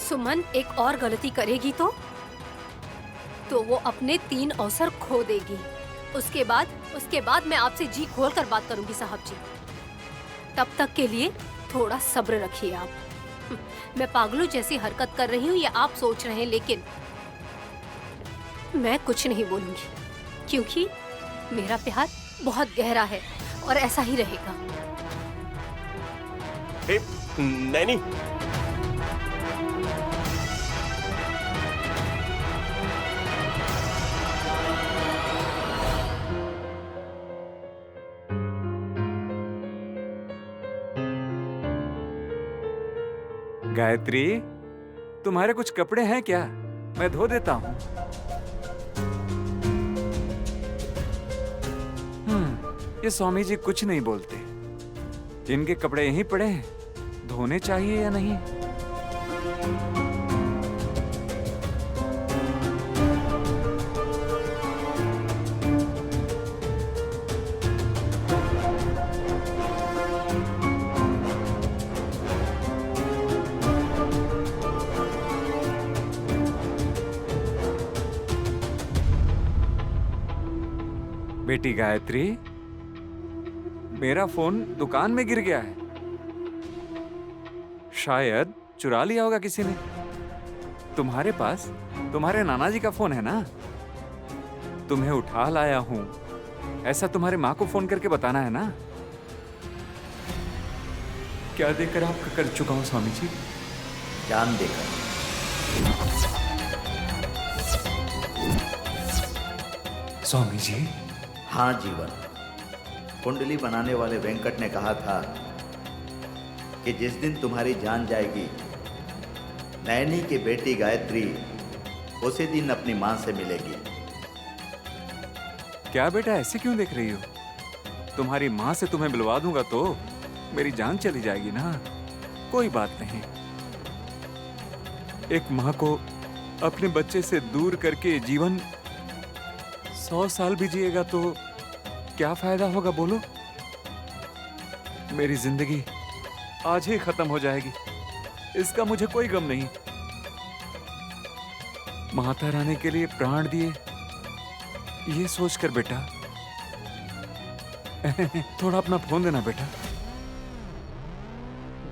A: सुमन एक और गलती करेगी तो वो अपने 3 अवसर खो देगी। उसके बाद मैं आपसे जी खोल कर बात करूंगी साहब जी। तब तक के लिए थोड़ा सब्र रखिए आप। मैं पागलों जैसी हरकत कर रही हूँ ये आप सोच रहे हैं, लेकिन मैं कुछ नहीं बोलूंगी क्योंकि मेरा प्यार बहुत गहरा है और ऐसा ही रहेगा।
C: नैनी,
F: गायत्री, तुम्हारे कुछ कपड़े हैं क्या? मैं धो देता हूँ। ये स्वामी जी कुछ नहीं बोलते। इनके कपड़े यहीं पड़े हैं, धोने चाहिए या नहीं? बेटी गायत्री, मेरा फोन दुकान में गिर गया है। शायद चुरा लिया होगा किसी ने। तुम्हारे पास तुम्हारे नाना जी का फोन है ना? तुम्हें उठा लाया हूं, ऐसा तुम्हारे माँ को फोन करके बताना है ना? क्या देकर आपका कर चुका हूं स्वामी जी?
E: जान देकर।
F: स्वामी जी?
E: हाँ जीवन, कुंडली बनाने वाले वेंकट ने कहा था कि जिस दिन तुम्हारी जान जाएगी, नैनी की बेटी गायत्री उसी दिन अपनी मां से मिलेगी।
F: क्या बेटा, ऐसे क्यों देख रही हो? तुम्हारी माँ से तुम्हें मिलवा दूंगा तो मेरी जान चली जाएगी ना। कोई बात नहीं। एक माँ को अपने बच्चे से दूर करके जीवन 100 साल भी जिएगा तो क्या फायदा होगा बोलो? मेरी जिंदगी आज ही खत्म हो जाएगी, इसका मुझे कोई गम नहीं। माता रानी के लिए प्राण दिए, ये सोचकर बेटा थोड़ा अपना फोन देना बेटा।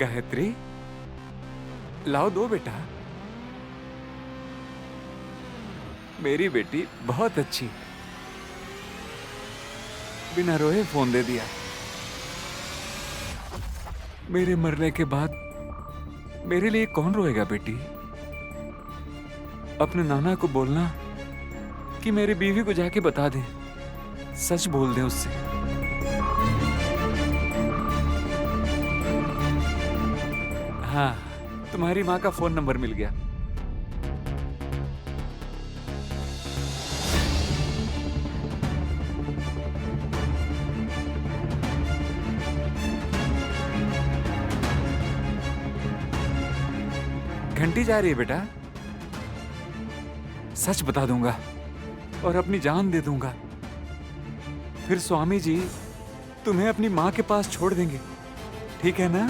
F: गायत्री, लाओ दो बेटा। मेरी बेटी बहुत अच्छी, बिना रोए फोन दे दिया। मेरे मरने के बाद मेरे लिए कौन रोएगा बेटी? अपने नाना को बोलना कि मेरी बीवी को जाके बता दे, सच बोल दे उससे। हाँ, तुम्हारी माँ का फोन नंबर मिल गया। घंटी जा रही है बेटा। सच बता दूंगा और अपनी जान दे दूंगा, फिर स्वामी जी तुम्हें अपनी माँ के पास छोड़ देंगे, ठीक है ना?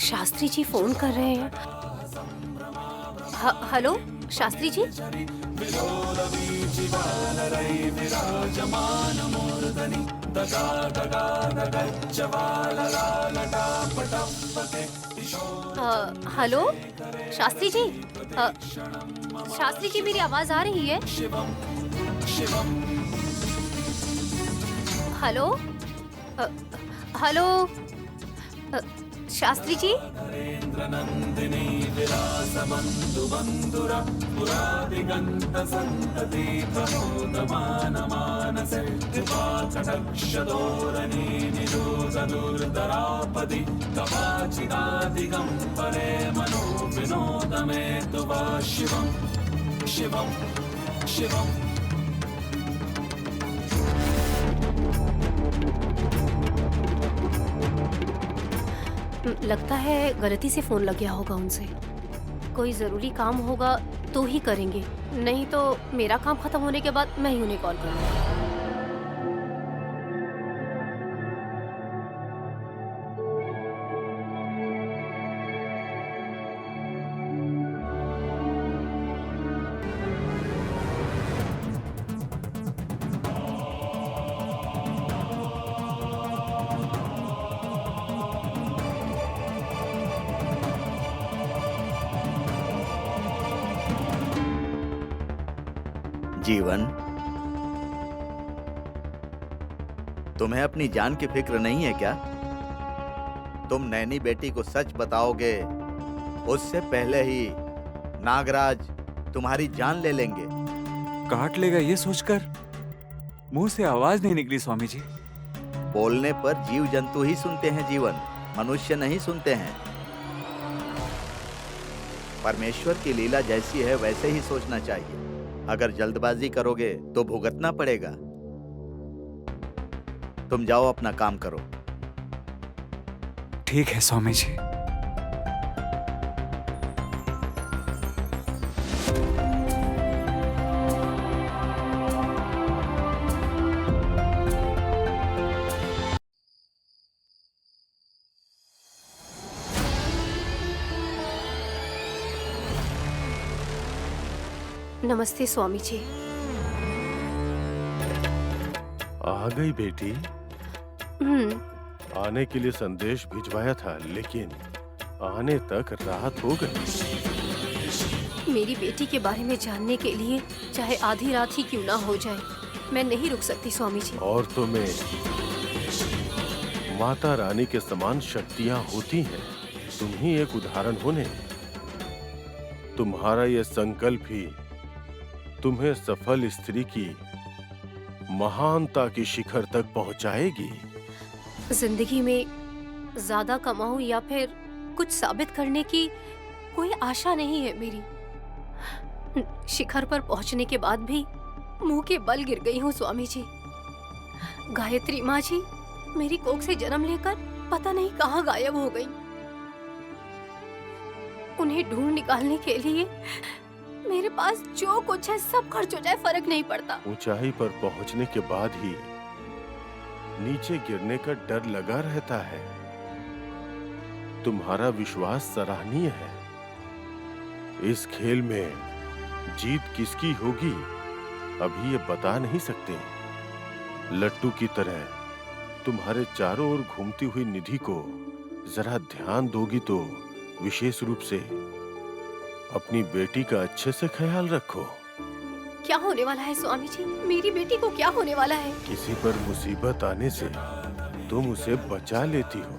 A: शास्त्री जी फोन कर रहे हैं। हेलो शास्त्री जी। हेलो शास्त्री जी। शास्त्री जी मेरी आवाज आ रही है? Hello hello Shastri ji. लगता है गलती से फोन लग गया होगा उनसे। कोई जरूरी काम होगा तो ही करेंगे, नहीं तो मेरा काम खत्म होने के बाद मैं ही उन्हें कॉल करूंगी।
E: जीवन, तुम्हें अपनी जान की फिक्र नहीं है क्या? तुम नैनी बेटी को सच बताओगे, उससे पहले ही नागराज तुम्हारी जान ले लेंगे।
F: काट लेगा ये सोचकर मुंह से आवाज नहीं निकली स्वामी जी।
E: बोलने पर जीव जंतु ही सुनते हैं जीवन, मनुष्य नहीं सुनते हैं। परमेश्वर की लीला जैसी है वैसे ही सोचना चाहिए। अगर जल्दबाजी करोगे तो भुगतना पड़ेगा। तुम जाओ अपना काम करो।
F: ठीक है स्वामी जी।
A: नमस्ते स्वामी जी।
M: आ गई बेटी। आने के लिए संदेश भिजवाया था, लेकिन आने तक रात हो गई।
A: मेरी बेटी के बारे में जानने के लिए चाहे आधी रात ही क्यों ना हो जाए, मैं नहीं रुक सकती स्वामी जी।
M: और तुम्हें माता रानी के समान शक्तियां होती हैं, तुम ही एक उदाहरण होने। तुम्हारा यह संकल्प ही तुम्हें सफल स्त्री की महानता की शिखर तक पहुंचाएगी।
A: जिंदगी में ज्यादा कमाऊं या फिर कुछ साबित करने की कोई आशा नहीं है मेरी। शिखर पर पहुंचने के बाद भी मुंह के बल गिर गई हूँ स्वामी जी। गायत्री माँ जी मेरी कोख से जन्म लेकर पता नहीं कहाँ गायब हो गई। उन्हें ढूंढ निकालने के लिए मेरे पास जो कुछ है सब खर्च हो जाए, फर्क नहीं पड़ता।
M: ऊंचाई पर पहुंचने के बाद ही नीचे गिरने का डर लगा रहता है। तुम्हारा विश्वास सराहनीय है। इस खेल में जीत किसकी होगी अभी ये बता नहीं सकते। लट्टू की तरह तुम्हारे चारों ओर घूमती हुई निधि को जरा ध्यान दोगी तो विशेष रूप से अपनी बेटी का अच्छे से ख्याल रखो।
A: क्या होने वाला है स्वामी जी? मेरी बेटी को क्या होने वाला है?
M: किसी पर मुसीबत आने से तुम उसे बचा लेती हो,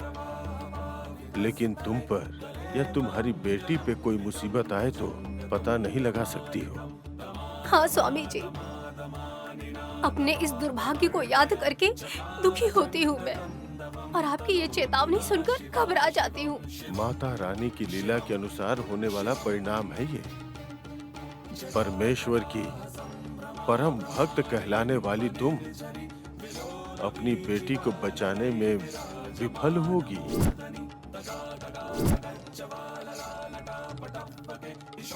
M: लेकिन तुम पर या तुम्हारी बेटी पे कोई मुसीबत आए तो पता नहीं लगा सकती हो।
A: हाँ स्वामी जी, अपने इस दुर्भाग्य को याद करके दुखी होती हूँ मैं, और आपकी ये चेतावनी सुनकर घबरा जाती हूँ।
M: माता रानी की लीला के अनुसार होने वाला परिणाम है ये। परमेश्वर की परम भक्त कहलाने वाली तुम अपनी बेटी को बचाने में विफल होगी।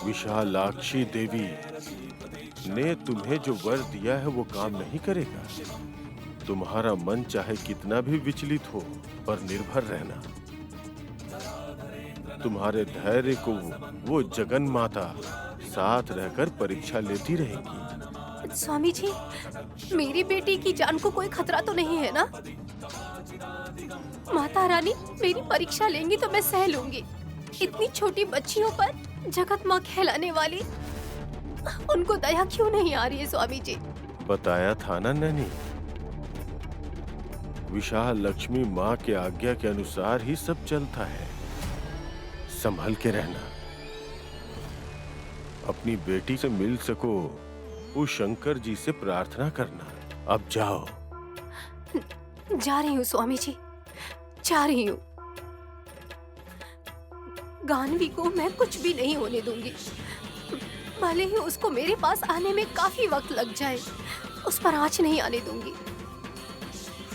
M: विशालाक्षी देवी ने तुम्हें जो वर दिया है वो काम नहीं करेगा। तुम्हारा मन चाहे कितना भी विचलित हो पर निर्भर रहना। तुम्हारे धैर्य को वो जगन माता साथ रहकर परीक्षा लेती रहेगी।
A: स्वामी जी, मेरी बेटी की जान को कोई खतरा तो नहीं है ना? माता रानी मेरी परीक्षा लेंगी तो मैं सह लूंगी। इतनी छोटी बच्चियों पर जगत माँ कहलाने वाली, उनको दया क्यों नहीं आ रही है स्वामी जी?
M: बताया था ना नैनी, विशाल लक्ष्मी माँ के आज्ञा के अनुसार ही सब चलता है। संभल के रहना। अपनी बेटी से मिल सको उस शंकर जी से प्रार्थना करना। अब जाओ।
A: जा रही हूँ स्वामी जी, जा रही हूँ। गानवी को मैं कुछ भी नहीं होने दूंगी, भले ही उसको मेरे पास आने में काफी वक्त लग जाए, उस पर आँच नहीं आने दूंगी।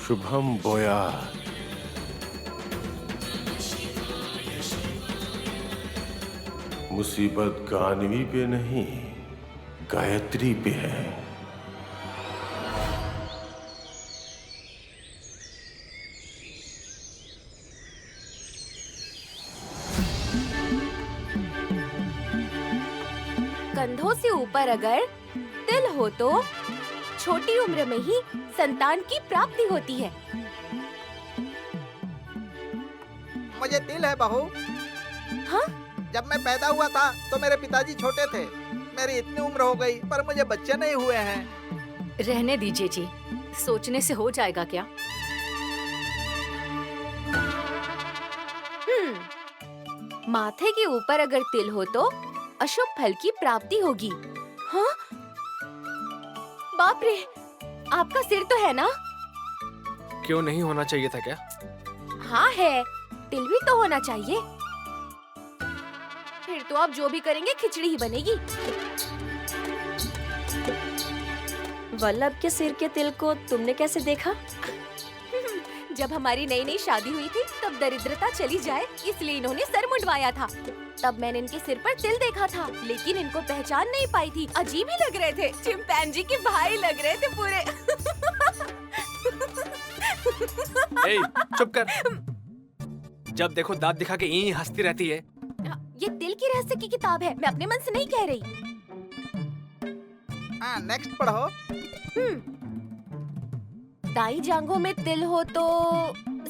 M: शुभम बोया। मुसीबत गानवी पे नहीं, गायत्री पे है।
D: कंधों से ऊपर अगर तिल हो तो छोटी उम्र में ही संतान की प्राप्ति होती है।
L: मुझे तिल है बहू।
D: हाँ?
L: जब मैं पैदा हुआ था तो मेरे पिताजी छोटे थे। मेरी इतनी उम्र हो गई पर मुझे बच्चे नहीं हुए हैं।
G: रहने दीजिए जी, सोचने से हो जाएगा क्या?
D: माथे के ऊपर अगर तिल हो तो अशुभ फल की प्राप्ति होगी। हाँ? बाप रे, आपका सिर तो है ना?
H: क्यों नहीं होना चाहिए था क्या?
D: हाँ है, तिल भी तो होना चाहिए। फिर तो आप जो भी करेंगे खिचड़ी ही बनेगी।
N: वल्लभ के सिर के तिल को तुमने कैसे देखा?
D: जब हमारी नई नई शादी हुई थी तब दरिद्रता चली जाए इसलिए इन्होंने सर मुंडवाया था। तब मैंने इनके सिर पर तिल देखा था, लेकिन इनको पहचान नहीं पाई थी। अजीब ही लग रहे थे, चिंपैंजी के भाई लग रहे थे पूरे।
H: ए, चुप कर। जब देखो दांत दिखा के यहीं हंसती रहती है।
D: ये तिल की रहस्य की किताब है, मैं अपने मन से नहीं कह रही।
L: नेक्स्ट पढ़ो।
D: दाई जांघों में तिल हो तो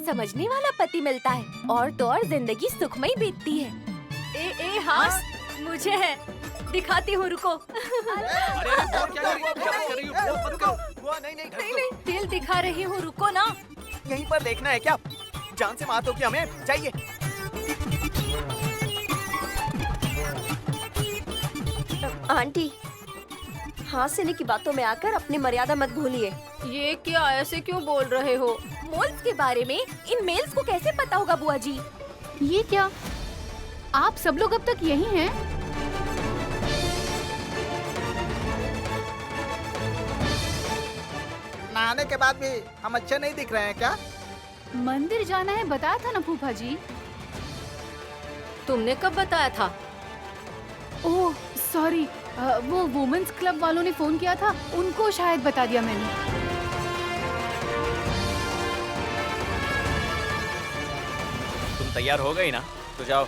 D: समझने वाला पति मिलता है, और तो और जिंदगी सुखमयी बीतती है।
G: ए हास, मुझे है, दिखाती हूँ, रुको। नहीं, तिल दिखा रही हूँ, रुको ना।
L: यहीं पर देखना है क्या? जान से मात हो कि हमें चाहिए।
N: आंटी, हासिनी की बातों में आकर अपनी मर्यादा मत भूलिए।
G: ये क्या, ऐसे क्यों बोल रहे हो?
D: मोल्स के बारे में इन मेल्स को कैसे पता होगा बुआ जी?
B: ये क्या, आप सब लोग अब तक यही हैं?
L: नहाने के बाद भी हम अच्छे नहीं दिख रहे हैं क्या?
B: मंदिर जाना है बताया था ना फूफा जी।
G: तुमने कब बताया था?
B: ओह सॉरी, वो वुमेन्स क्लब वालों ने फोन किया था, उनको शायद बता दिया मैंने।
K: तुम तैयार हो गई ना? तो जाओ।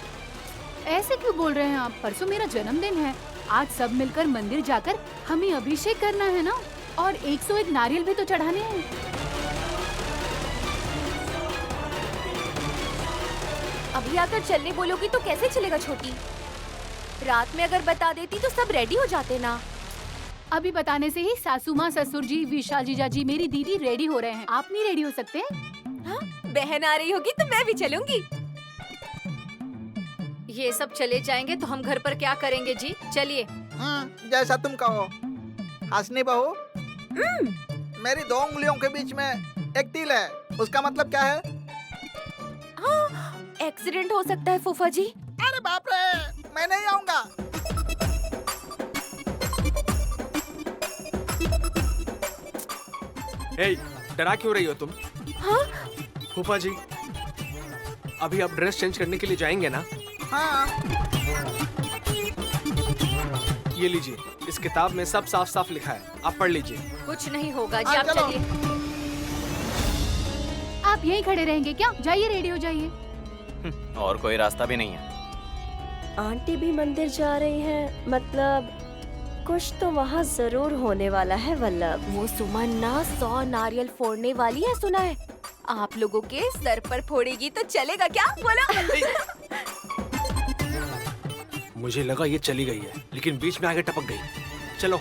B: ऐसे क्यों बोल रहे हैं आप? परसों मेरा जन्मदिन है, आज सब मिलकर मंदिर जाकर हमें अभिषेक करना है ना, और 101 नारियल भी तो चढ़ाने हैं।
D: अभी आकर चलने बोलोगी तो कैसे चलेगा छोटी? रात में अगर बता देती तो सब रेडी हो जाते ना।
B: अभी बताने से ही सासू माँ, ससुर जी, विशाल जीजा जी, मेरी दीदी रेडी हो रहे हैं। आप नहीं रेडी हो सकते?
D: हाँ? बहन आ रही होगी तो मैं भी चलूंगी।
G: ये सब चले जाएंगे तो हम घर पर क्या करेंगे जी? चलिए।
L: जैसा तुम कहो। हासिनी बहू, मेरी 2 उंगलियों के बीच में एक तिल है, उसका मतलब क्या है?
D: हाँ, एक्सीडेंट हो सकता है फूफा जी।
L: अरे बाप रे, मैं नहीं आऊंगा।
H: हे, डरा क्यों रही हो तुम?
D: हाँ?
H: फूफा जी, अभी आप ड्रेस चेंज करने के लिए जाएंगे ना?
L: हाँ।
H: ये लीजिए, इस किताब में सब साफ साफ लिखा है, आप पढ़ लीजिए।
G: कुछ नहीं होगा जी, आप चलिए।
B: आप यहीं खड़े रहेंगे क्या? जाइए, रेडी हो जाइए।
K: और कोई रास्ता भी नहीं है।
N: आंटी भी मंदिर जा रही है, मतलब कुछ तो वहाँ जरूर होने वाला है वल्लभ।
D: वो सुमन ना 100 नारियल फोड़ने वाली है, सुना है? आप लोगों के सर पर फोड़ेगी तो चलेगा क्या? बोलो।
H: मुझे लगा ये चली गई है, लेकिन बीच में आगे टपक गई। चलो।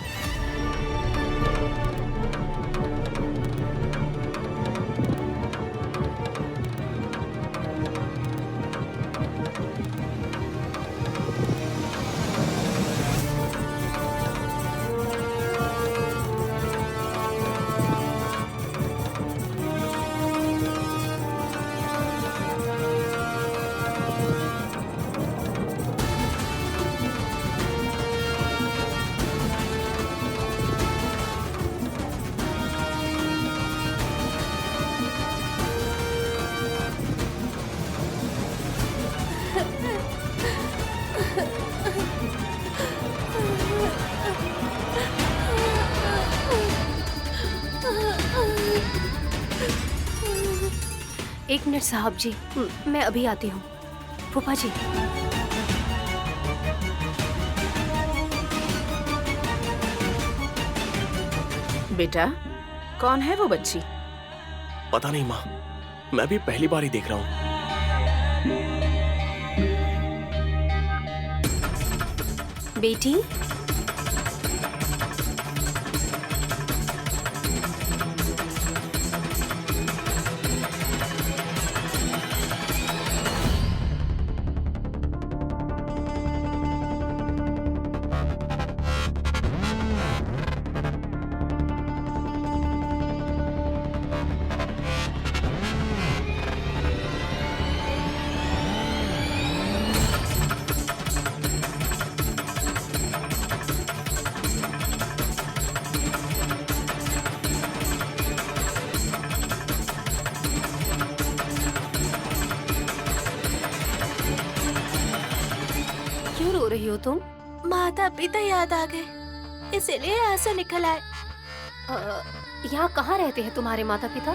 A: एक मिनट साहब जी, मैं अभी आती हूँ। फूफा जी।
J: बेटा, कौन है वो बच्ची?
C: पता नहीं माँ, मैं भी पहली बार ही देख रहा हूँ।
A: बेटी, क्यों रो रही हो तुम?
D: माता पिता याद आ गए, इसीलिए ऐसा निकल आए।
A: यहाँ कहाँ रहते हैं तुम्हारे माता पिता?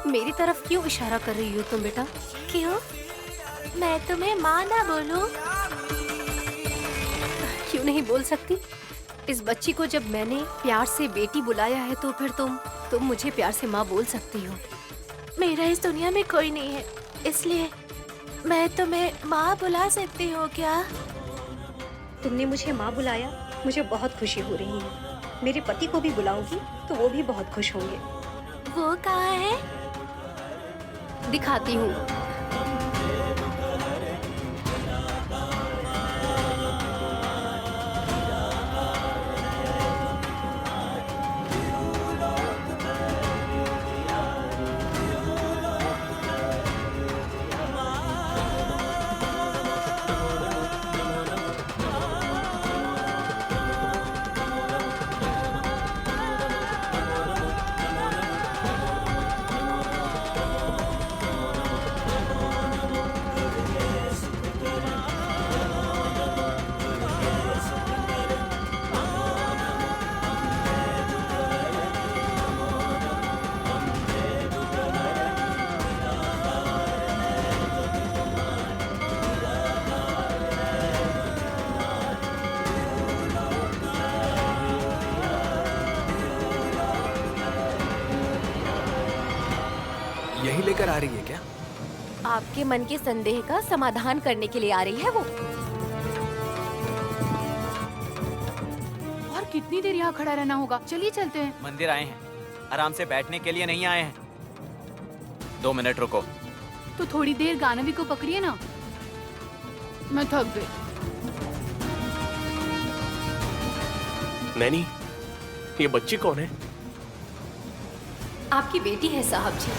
A: मेरी तरफ क्यों इशारा कर रही हो तुम बेटा?
D: क्यों? मैं तुम्हें माँ ना बोलूं?
A: क्यों नहीं बोल सकती? इस बच्ची को जब मैंने प्यार से बेटी बुलाया है तो फिर तुम मुझे प्यार से माँ बोल सकती हो।
D: मेरा इस दुनिया में कोई नहीं है, इसलिए मैं तुम्हें माँ बुला सकती हूँ क्या?
A: तुमने मुझे माँ बुलाया, मुझे बहुत खुशी हो रही है। मेरे पति को भी बुलाऊंगी तो वो भी बहुत खुश होंगे।
D: वो कहाँ है?
A: दिखाती हूँ।
H: यही लेकर आ रही है क्या?
D: आपके मन के संदेह का समाधान करने के लिए आ रही है वो।
B: और कितनी देर यहाँ खड़ा रहना होगा? चलिए चलते हैं।
K: मंदिर आए हैं, आराम से बैठने के लिए नहीं आए हैं। 2 मिनट रुको।
B: तो थोड़ी देर गानवी को पकड़िए ना, मैं थक गई।
C: नैनी, ये बच्ची कौन है?
A: आपकी बेटी है साहब जी।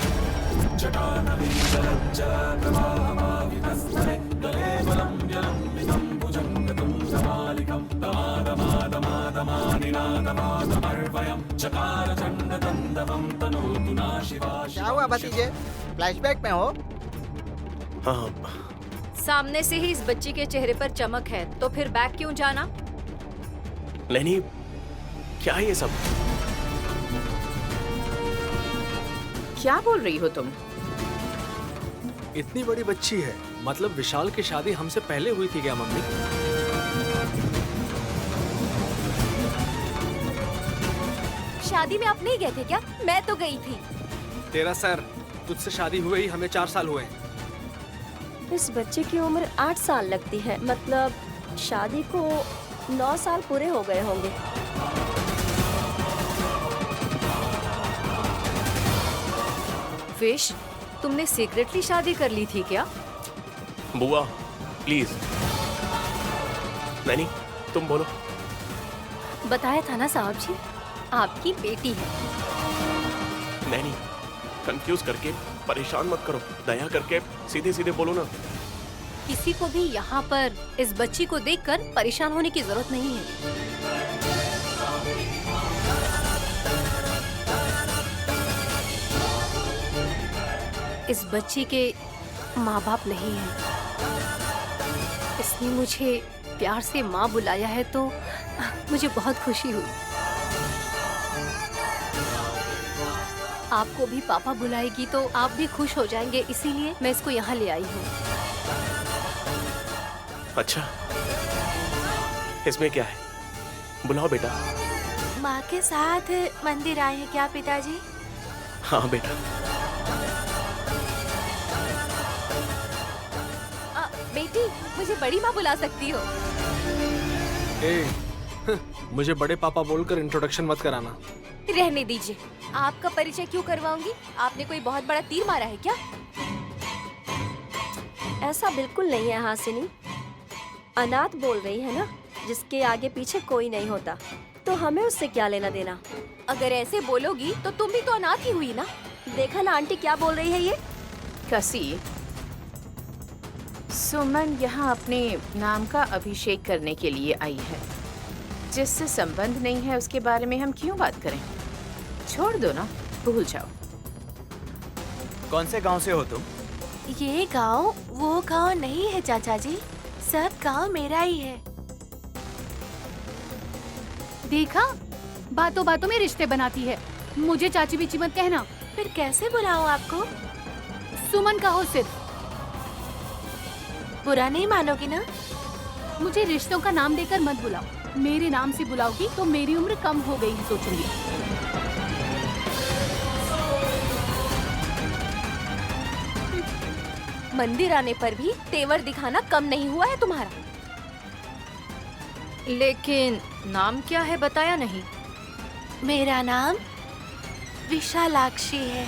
L: क्या हुआ भतीजे, फ्लैशबैक में हो?
C: हाँ,
G: सामने से ही इस बच्ची के चेहरे पर चमक है, तो फिर बैक क्यों जाना?
C: नैनी, क्या है ये सब?
J: क्या बोल रही हो तुम?
H: इतनी बड़ी बच्ची है, मतलब विशाल की शादी हमसे पहले हुई थी क्या मम्मी?
D: शादी में आप नहीं गए थे क्या? मैं तो गई थी।
H: तेरा सर, तुझसे शादी हुए ही हमें 4 साल हुए हैं।
N: इस बच्चे की उम्र 8 साल लगती है, मतलब शादी को 9 साल पूरे हो गए होंगे।
G: विश, तुमने सीक्रेटली शादी कर ली थी क्या?
C: बुआ, प्लीज। नैनी, तुम बोलो।
A: बताया था ना साहब जी, आपकी बेटी है।
C: नैनी, कंफ्यूज करके परेशान मत करो, दया करके सीधे सीधे बोलो ना।
A: किसी को भी यहाँ पर इस बच्ची को देखकर परेशान होने की जरूरत नहीं है। इस बच्ची के माँ बाप नहीं हैं। इसने मुझे प्यार से माँ बुलाया है तो मुझे बहुत खुशी हुई। आपको भी पापा बुलाएगी तो आप भी खुश हो जाएंगे, इसीलिए मैं इसको यहाँ ले आई हूँ।
C: अच्छा, इसमें क्या है? बुलाओ बेटा।
D: माँ के साथ मंदिर आए हैं क्या पिताजी?
C: हाँ बेटा।
D: बेटी, मुझे बड़ी माँ बुला सकती हो।
H: मुझे बड़े पापा बोलकर इंट्रोडक्शन मत कराना।
D: रहने दीजिए, आपका परिचय क्यों करवाऊंगी? आपने कोई बहुत बड़ा तीर मारा है क्या?
N: ऐसा बिल्कुल नहीं है हासिनी। अनाथ बोल रही है ना, जिसके आगे पीछे कोई नहीं होता, तो हमें उससे क्या लेना देना।
D: अगर ऐसे बोलोगी तो तुम भी तो अनाथ ही हुई ना।
N: देखा ना आंटी क्या बोल रही है ये।
J: कसी, सुमन यहाँ अपने नाम का अभिषेक करने के लिए आई है। जिससे संबंध नहीं है उसके बारे में हम क्यों बात करें? छोड़ दो ना, भूल जाओ।
K: कौन से गांव से हो तुम?
D: ये गांव वो गांव नहीं है चाचा जी, सब गांव मेरा ही है।
B: देखा, बातों बातों में रिश्ते बनाती है। मुझे चाची बीची मत कहना।
D: फिर कैसे बुलाऊं आपको?
B: सुमन कहो सिर्फ।
D: बुरा नहीं मानोगी ना?
B: मुझे रिश्तों का नाम देकर मत बुलाओ। मेरे नाम से बुलाओगी तो मेरी उम्र कम हो गई है सोचूंगी।
D: मंदिर आने पर भी तेवर दिखाना कम नहीं हुआ है तुम्हारा।
G: लेकिन नाम क्या है बताया नहीं।
A: मेरा नाम विशालाक्षी है।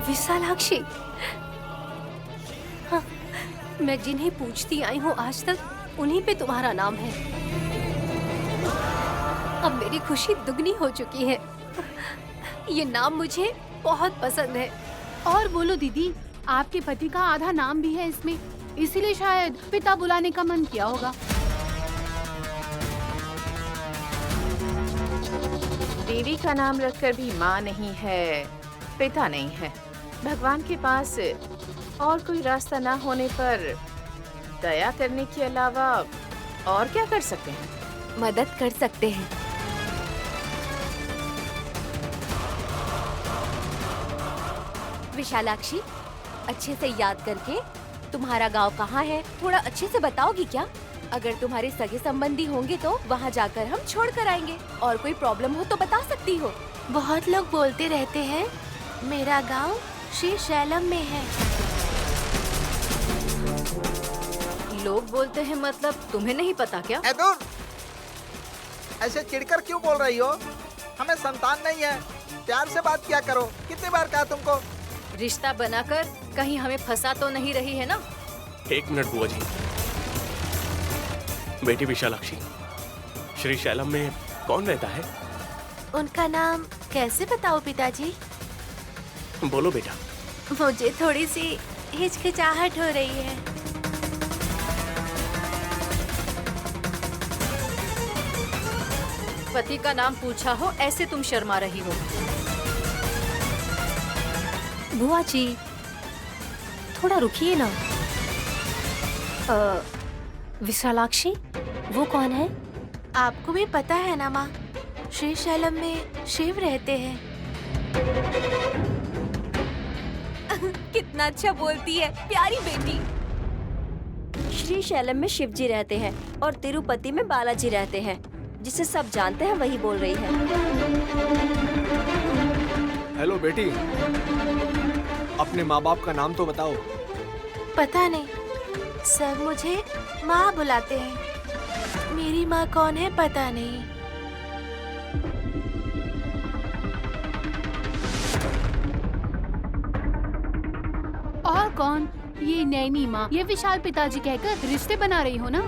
A: विशालाक्षी, हाँ, मैं जिन्हें पूछती आई हूँ आज तक उन्हीं पे तुम्हारा नाम है। अब मेरी खुशी दुगनी हो चुकी है। ये नाम मुझे बहुत पसंद है।
B: और बोलो दीदी, आपके पति का आधा नाम भी है इसमें, इसीलिए शायद पिता बुलाने का मन किया होगा।
J: देवी का नाम रखकर भी माँ नहीं है, पिता नहीं है। भगवान के पास और कोई रास्ता ना होने पर दया करने के अलावा और क्या कर सकते हैं?
D: मदद कर सकते हैं। विशालाक्षी, अच्छे से याद करके तुम्हारा गांव कहाँ है थोड़ा अच्छे से बताओगी क्या? अगर तुम्हारे सगे संबंधी होंगे तो वहाँ जाकर हम छोड़ कर आएंगे। और कोई प्रॉब्लम हो तो बता सकती हो।
A: बहुत लोग बोलते रहते हैं मेरा गांव श्री शैलम में है।
G: लोग बोलते हैं मतलब तुम्हें नहीं पता क्या?
L: ए दूर! ऐसे चिढ़कर क्यों बोल रही हो? हमें संतान नहीं है, प्यार से बात किया करो। कितनी बार कहा तुमको?
G: रिश्ता बनाकर कहीं हमें फंसा तो नहीं रही है ना?
C: एक मिनट बुआ जी। बेटी विशालाक्षी, श्री शैलम में कौन रहता है?
A: उनका नाम कैसे बताओ पिताजी?
C: बोलो बेटा।
A: मुझे थोड़ी सी हिचकिचाहट हो रही है।
G: पति का नाम पूछा हो ऐसे तुम शर्मा रही हो।
A: बुआ जी, थोड़ा रुकिए ना। विशालाक्षी, वो कौन है? आपको भी पता है ना माँ, श्री शैलम में शिव रहते हैं।
D: कितना अच्छा बोलती है प्यारी बेटी।
N: श्री शैलम में शिव जी रहते हैं और तिरुपति में बालाजी रहते हैं। जिसे सब जानते हैं वही बोल रही है।
H: हेलो बेटी, अपने माँ बाप का नाम तो बताओ।
A: पता नहीं, सब मुझे माँ बुलाते हैं। मेरी माँ कौन है पता नहीं।
B: और कौन? ये नैनी माँ, ये विशाल पिताजी कहकर रिश्ते बना रही हो ना?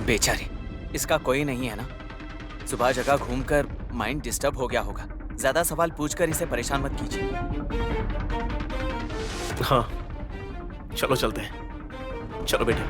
K: बेचारी, इसका कोई नहीं है ना। सुबह जगह घूमकर माइंड डिस्टर्ब हो गया होगा। ज्यादा सवाल पूछकर इसे परेशान मत कीजिए।
C: हाँ, चलो चलते हैं। चलो बेटा।